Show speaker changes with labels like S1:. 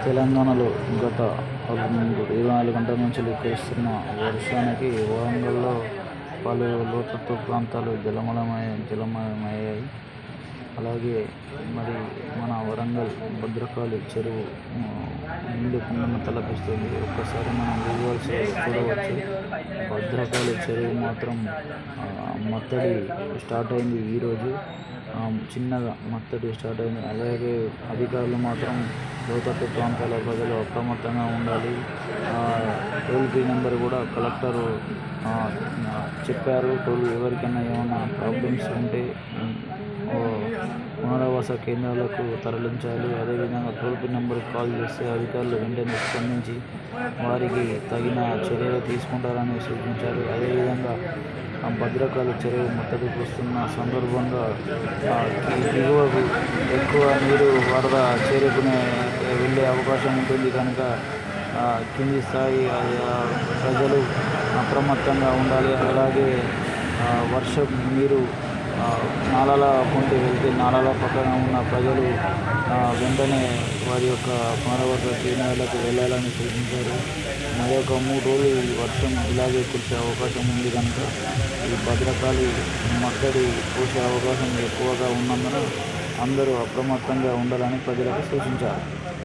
S1: తెలంగాణలో గత 24 గంటల నుంచి కురుస్తున్న వర్షానికి వరంగల్లో పలు లోతట్టు ప్రాంతాలు జలమయమయ్యాయి. అలాగే మరి మన వరంగల్ భద్రకాళి చెరువు నిండు కుండను తలపిస్తుంది. ఒక్కసారి మనం విజువల్స్ చూడవచ్చు. భద్రకాళి చెరువు మాత్రం మత్తడి స్టార్ట్ అయింది ఈరోజు. చిన్నగా మత్తడి స్టార్ట్ అయింది. అలాగే అధికారులు మాత్రం లోతట్టు ప్రాంతాల ప్రజలు అప్రమత్తంగా ఉండాలి. టోల్ ఫ్రీ నెంబర్ కూడా కలెక్టర్ చెప్పారు. ఎవరికైనా ఏమైనా ప్రాబ్లమ్స్ ఉంటే పునరావాస కేంద్రాలకు తరలించాలి. అదేవిధంగా టోల్ ఫ్రీ నెంబర్కి కాల్ చేస్తే అధికారులు వెంటనే స్పందించి వారికి తగిన చర్యలు తీసుకుంటారని సూచించారు. అదేవిధంగా భద్రకాళి చెరువు మత్తడి వస్తున్న సందర్భంగా దిగువకు ఎక్కువ నీరు వరద చేరుకునే వెళ్ళే అవకాశం ఉంటుంది కనుక కింది స్థాయి ప్రజలు అప్రమత్తంగా ఉండాలి. అలాగే వర్షం నీరు నాలాల పొంటి వెళ్తే నాలాల పక్కన ఉన్న ప్రజలు వెంటనే వారి యొక్క పునరావాస కేంద్రాలకు వెళ్ళాలని సూచించారు. మరి ఒక 3 రోజులు ఈ వర్షం ఇలాగే కురిసే అవకాశం ఉంది కనుక ఈ భద్రకాళి మత్తడి పోసే అవకాశం ఎక్కువగా ఉన్నందున అందరూ అప్రమత్తంగా ఉండాలని ప్రజలకు సూచించారు.